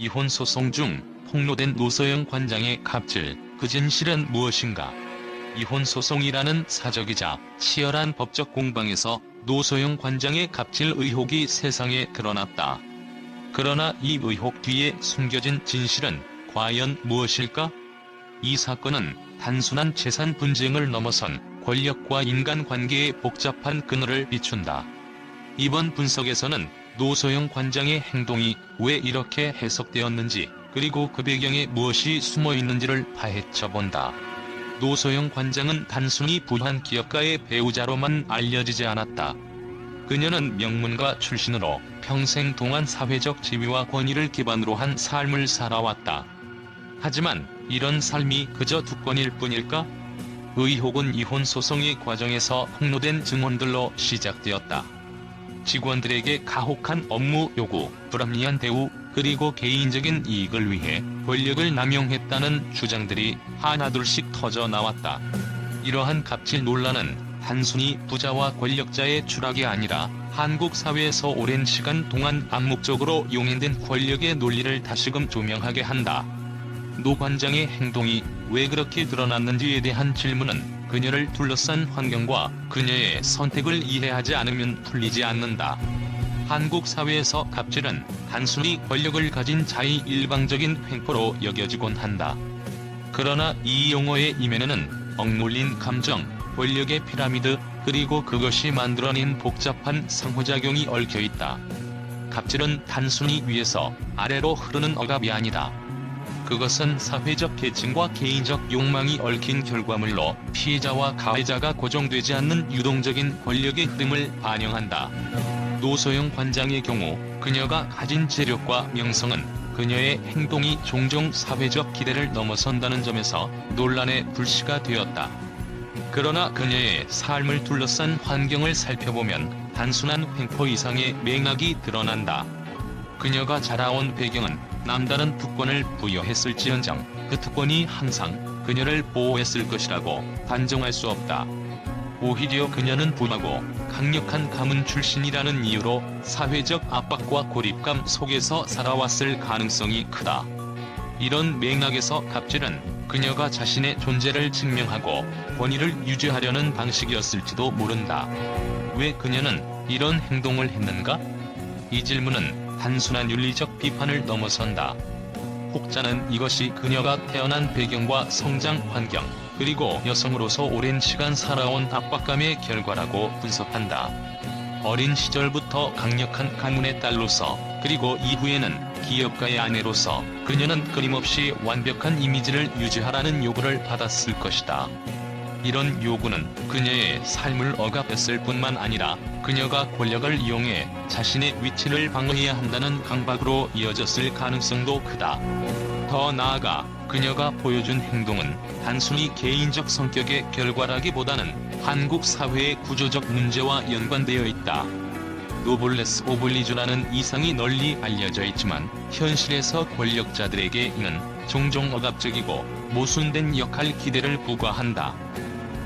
이혼 소송 중 폭로된 노소영 관장의 갑질, 그 진실은 무엇인가? 이혼 소송이라는 사적이자 치열한 법적 공방에서 노소영 관장의 갑질 의혹이 세상에 드러났다. 그러나 이 의혹 뒤에 숨겨진 진실은 과연 무엇일까? 이 사건은 단순한 재산 분쟁을 넘어선 권력과 인간관계의 복잡한 그늘을 비춘다. 이번 분석에서는 노소영 관장의 행동이 왜 이렇게 해석되었는지, 그리고 그 배경에 무엇이 숨어있는지를 파헤쳐본다. 노소영 관장은 단순히 부한 기업가의 배우자로만 알려지지 않았다. 그녀는 명문가 출신으로 평생 동안 사회적 지위와 권위를 기반으로 한 삶을 살아왔다. 하지만 이런 삶이 그저 두건일 뿐일까? 의혹은 이혼 소송의 과정에서 폭로된 증언들로 시작되었다. 직원들에게 가혹한 업무 요구, 불합리한 대우, 그리고 개인적인 이익을 위해 권력을 남용했다는 주장들이 하나둘씩 터져 나왔다. 이러한 갑질 논란은 단순히 부자와 권력자의 추락이 아니라 한국 사회에서 오랜 시간 동안 암묵적으로 용인된 권력의 논리를 다시금 조명하게 한다. 노 관장의 행동이 왜 그렇게 드러났는지에 대한 질문은 그녀를 둘러싼 환경과 그녀의 선택을 이해하지 않으면 풀리지 않는다. 한국 사회에서 갑질은 단순히 권력을 가진 자의 일방적인 횡포로 여겨지곤 한다. 그러나 이 용어의 이면에는 억눌린 감정, 권력의 피라미드, 그리고 그것이 만들어낸 복잡한 상호작용이 얽혀있다. 갑질은 단순히 위에서 아래로 흐르는 억압이 아니다. 그것은 사회적 계층과 개인적 욕망이 얽힌 결과물로 피해자와 가해자가 고정되지 않는 유동적인 권력의 흐름을 반영한다. 노소영 관장의 경우 그녀가 가진 재력과 명성은 그녀의 행동이 종종 사회적 기대를 넘어선다는 점에서 논란의 불씨가 되었다. 그러나 그녀의 삶을 둘러싼 환경을 살펴보면 단순한 횡포 이상의 맥락이 드러난다. 그녀가 자라온 배경은 남다른 특권을 부여했을지언정 그 특권이 항상 그녀를 보호했을 것이라고 단정할 수 없다. 오히려 그녀는 부하고 강력한 가문 출신이라는 이유로 사회적 압박과 고립감 속에서 살아왔을 가능성이 크다. 이런 맥락에서 갑질은 그녀가 자신의 존재를 증명하고 권위를 유지하려는 방식이었을지도 모른다. 왜 그녀는 이런 행동을 했는가? 이 질문은 단순한 윤리적 비판을 넘어선다. 혹자는 이것이 그녀가 태어난 배경과 성장 환경, 그리고 여성으로서 오랜 시간 살아온 압박감의 결과라고 분석한다. 어린 시절부터 강력한 가문의 딸로서, 그리고 이후에는 기업가의 아내로서 그녀는 끊임없이 완벽한 이미지를 유지하라는 요구를 받았을 것이다. 이런 요구는 그녀의 삶을 억압했을 뿐만 아니라 그녀가 권력을 이용해 자신의 위치를 방어해야 한다는 강박으로 이어졌을 가능성도 크다. 더 나아가 그녀가 보여준 행동은 단순히 개인적 성격의 결과라기보다는 한국 사회의 구조적 문제와 연관되어 있다. 노블레스 오블리주라는 이상이 널리 알려져 있지만 현실에서 권력자들에게 이는 종종 억압적이고 모순된 역할 기대를 부과한다.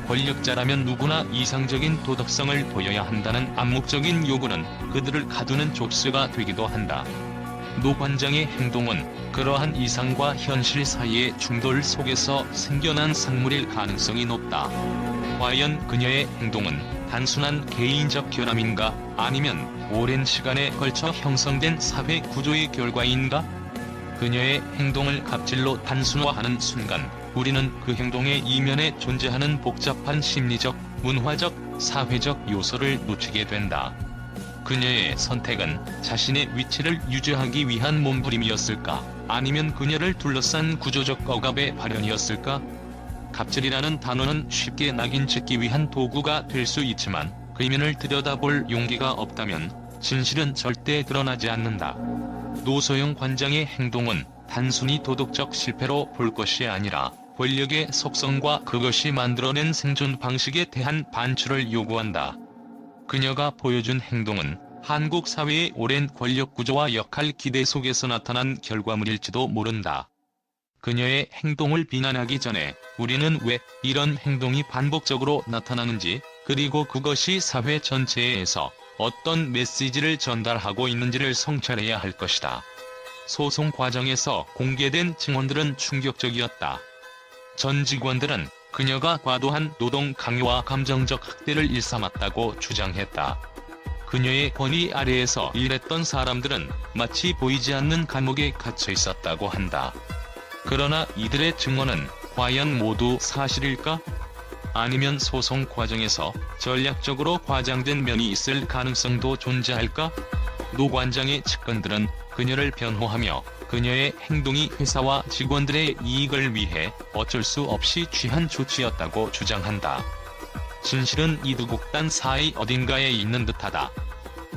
권력자라면 누구나 이상적인 도덕성을 보여야 한다는 암묵적인 요구는 그들을 가두는 족쇄가 되기도 한다. 노 관장의 행동은 그러한 이상과 현실 사이의 충돌 속에서 생겨난 산물일 가능성이 높다. 과연 그녀의 행동은 단순한 개인적 결함인가, 아니면 오랜 시간에 걸쳐 형성된 사회 구조의 결과인가? 그녀의 행동을 갑질로 단순화하는 순간 우리는 그 행동의 이면에 존재하는 복잡한 심리적, 문화적, 사회적 요소를 놓치게 된다. 그녀의 선택은 자신의 위치를 유지하기 위한 몸부림이었을까? 아니면 그녀를 둘러싼 구조적 억압의 발현이었을까? 갑질이라는 단어는 쉽게 낙인 찍기 위한 도구가 될 수 있지만 그 이면을 들여다볼 용기가 없다면 진실은 절대 드러나지 않는다. 노소영 관장의 행동은 단순히 도덕적 실패로 볼 것이 아니라 권력의 속성과 그것이 만들어낸 생존 방식에 대한 반추를 요구한다. 그녀가 보여준 행동은 한국 사회의 오랜 권력 구조와 역할 기대 속에서 나타난 결과물일지도 모른다. 그녀의 행동을 비난하기 전에 우리는 왜 이런 행동이 반복적으로 나타나는지, 그리고 그것이 사회 전체에서 어떤 메시지를 전달하고 있는지를 성찰해야 할 것이다. 소송 과정에서 공개된 증언들은 충격적이었다. 전 직원들은 그녀가 과도한 노동 강요와 감정적 학대를 일삼았다고 주장했다. 그녀의 권위 아래에서 일했던 사람들은 마치 보이지 않는 감옥에 갇혀 있었다고 한다. 그러나 이들의 증언은 과연 모두 사실일까? 아니면 소송 과정에서 전략적으로 과장된 면이 있을 가능성도 존재할까? 노 관장의 측근들은 그녀를 변호하며 그녀의 행동이 회사와 직원들의 이익을 위해 어쩔 수 없이 취한 조치였다고 주장한다. 진실은 이 두 곡단 사이 어딘가에 있는 듯하다.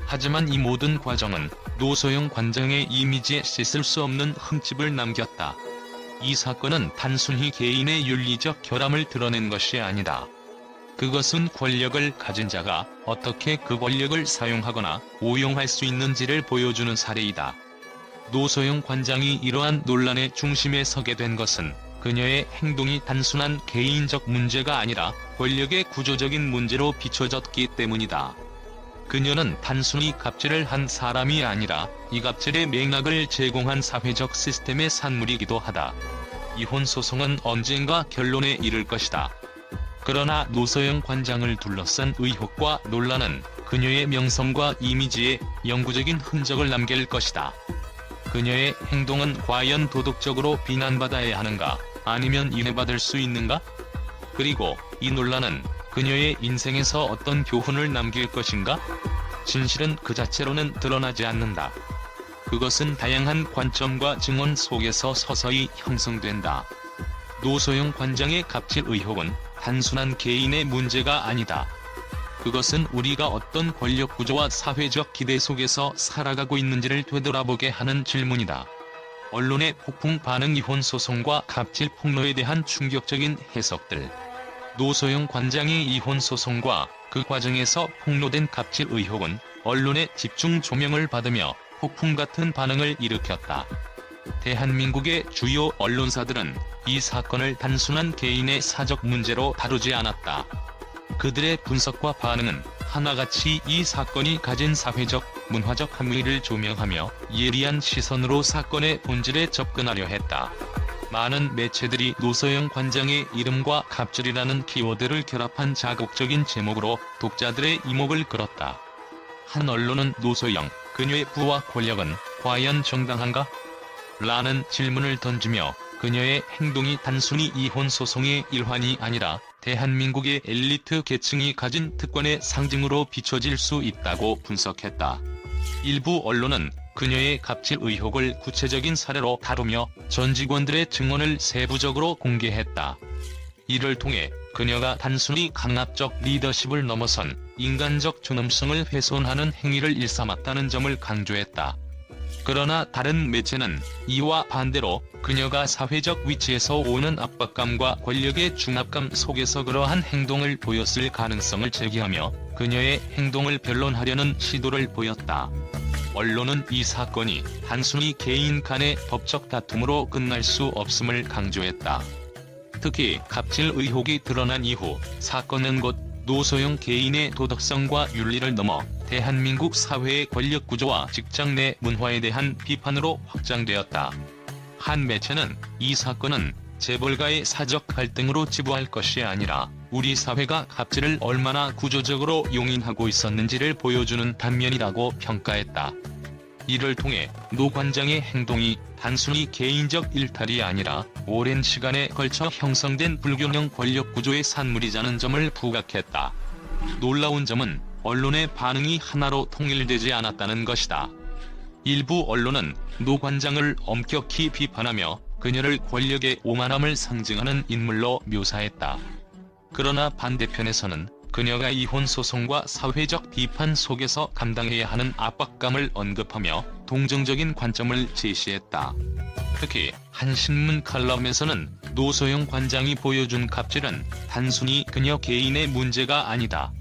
하지만 이 모든 과정은 노소영 관장의 이미지에 씻을 수 없는 흠집을 남겼다. 이 사건은 단순히 개인의 윤리적 결함을 드러낸 것이 아니다. 그것은 권력을 가진 자가 어떻게 그 권력을 사용하거나 오용할 수 있는지를 보여주는 사례이다. 노소영 관장이 이러한 논란의 중심에 서게 된 것은 그녀의 행동이 단순한 개인적 문제가 아니라 권력의 구조적인 문제로 비춰졌기 때문이다. 그녀는 단순히 갑질을 한 사람이 아니라 이 갑질의 맥락을 제공한 사회적 시스템의 산물이기도 하다. 이혼 소송은 언젠가 결론에 이를 것이다. 그러나 노소영 관장을 둘러싼 의혹과 논란은 그녀의 명성과 이미지에 영구적인 흔적을 남길 것이다. 그녀의 행동은 과연 도덕적으로 비난받아야 하는가, 아니면 이해받을 수 있는가? 그리고 이 논란은 그녀의 인생에서 어떤 교훈을 남길 것인가? 진실은 그 자체로는 드러나지 않는다. 그것은 다양한 관점과 증언 속에서 서서히 형성된다. 노소영 관장의 갑질 의혹은 단순한 개인의 문제가 아니다. 그것은 우리가 어떤 권력 구조와 사회적 기대 속에서 살아가고 있는지를 되돌아보게 하는 질문이다. 언론의 폭풍 반응, 이혼 소송과 갑질 폭로에 대한 충격적인 해석들. 노소영 관장의 이혼 소송과 그 과정에서 폭로된 갑질 의혹은 언론의 집중 조명을 받으며 폭풍 같은 반응을 일으켰다. 대한민국의 주요 언론사들은 이 사건을 단순한 개인의 사적 문제로 다루지 않았다. 그들의 분석과 반응은 하나같이 이 사건이 가진 사회적, 문화적 함의를 조명하며 예리한 시선으로 사건의 본질에 접근하려 했다. 많은 매체들이 노소영 관장의 이름과 갑질이라는 키워드를 결합한 자극적인 제목으로 독자들의 이목을 끌었다. 한 언론은 노소영, 그녀의 부와 권력은 과연 정당한가? 라는 질문을 던지며 그녀의 행동이 단순히 이혼 소송의 일환이 아니라 대한민국의 엘리트 계층이 가진 특권의 상징으로 비춰질 수 있다고 분석했다. 일부 언론은 그녀의 갑질 의혹을 구체적인 사례로 다루며 전 직원들의 증언을 세부적으로 공개했다. 이를 통해 그녀가 단순히 강압적 리더십을 넘어선 인간적 존엄성을 훼손하는 행위를 일삼았다는 점을 강조했다. 그러나 다른 매체는 이와 반대로 그녀가 사회적 위치에서 오는 압박감과 권력의 중압감 속에서 그러한 행동을 보였을 가능성을 제기하며 그녀의 행동을 변론하려는 시도를 보였다. 언론은 이 사건이 단순히 개인 간의 법적 다툼으로 끝날 수 없음을 강조했다. 특히 갑질 의혹이 드러난 이후 사건은 곧 노소영 개인의 도덕성과 윤리를 넘어 대한민국 사회의 권력 구조와 직장 내 문화에 대한 비판으로 확장되었다. 한 매체는 이 사건은 재벌가의 사적 갈등으로 지부할 것이 아니라 우리 사회가 갑질을 얼마나 구조적으로 용인하고 있었는지를 보여주는 단면이라고 평가했다. 이를 통해 노 관장의 행동이 단순히 개인적 일탈이 아니라 오랜 시간에 걸쳐 형성된 불균형 권력 구조의 산물이자는 점을 부각했다. 놀라운 점은 언론의 반응이 하나로 통일되지 않았다는 것이다. 일부 언론은 노 관장을 엄격히 비판하며 그녀를 권력의 오만함을 상징하는 인물로 묘사했다. 그러나 반대편에서는 그녀가 이혼 소송과 사회적 비판 속에서 감당해야 하는 압박감을 언급하며 동정적인 관점을 제시했다. 특히 한 신문 칼럼에서는 노소영 관장이 보여준 갑질은 단순히 그녀 개인의 문제가 아니다.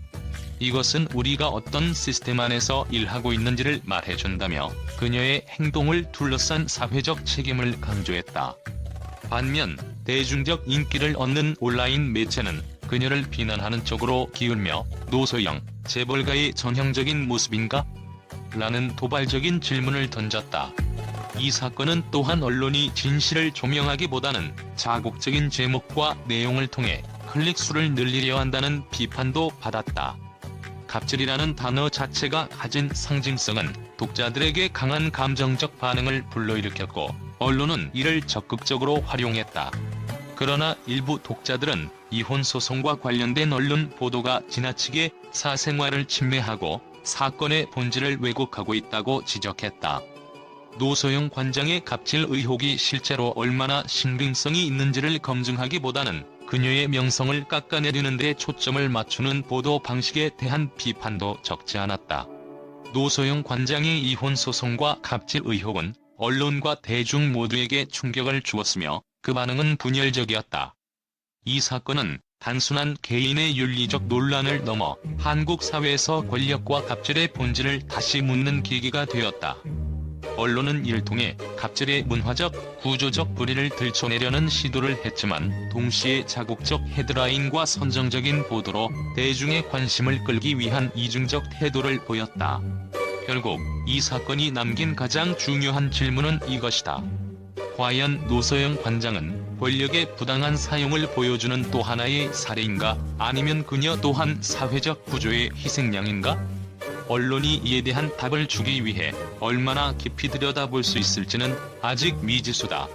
이것은 우리가 어떤 시스템 안에서 일하고 있는지를 말해준다며 그녀의 행동을 둘러싼 사회적 책임을 강조했다. 반면 대중적 인기를 얻는 온라인 매체는 그녀를 비난하는 쪽으로 기울며 노소영, 재벌가의 전형적인 모습인가? 라는 도발적인 질문을 던졌다. 이 사건은 또한 언론이 진실을 조명하기보다는 자극적인 제목과 내용을 통해 클릭수를 늘리려 한다는 비판도 받았다. 갑질이라는 단어 자체가 가진 상징성은 독자들에게 강한 감정적 반응을 불러일으켰고, 언론은 이를 적극적으로 활용했다. 그러나 일부 독자들은 이혼 소송과 관련된 언론 보도가 지나치게 사생활을 침해하고 사건의 본질을 왜곡하고 있다고 지적했다. 노소영 관장의 갑질 의혹이 실제로 얼마나 신빙성이 있는지를 검증하기보다는 그녀의 명성을 깎아내리는 데 초점을 맞추는 보도 방식에 대한 비판도 적지 않았다. 노소영 관장의 이혼 소송과 갑질 의혹은 언론과 대중 모두에게 충격을 주었으며 그 반응은 분열적이었다. 이 사건은 단순한 개인의 윤리적 논란을 넘어 한국 사회에서 권력과 갑질의 본질을 다시 묻는 계기가 되었다. 언론은 이를 통해 갑질의 문화적, 구조적 뿌리를 들춰내려는 시도를 했지만, 동시에 자극적 헤드라인과 선정적인 보도로 대중의 관심을 끌기 위한 이중적 태도를 보였다. 결국 이 사건이 남긴 가장 중요한 질문은 이것이다. 과연 노소영 관장은 권력의 부당한 사용을 보여주는 또 하나의 사례인가, 아니면 그녀 또한 사회적 구조의 희생양인가? 언론이 이에 대한 답을 주기 위해 얼마나 깊이 들여다볼 수 있을지는 아직 미지수다.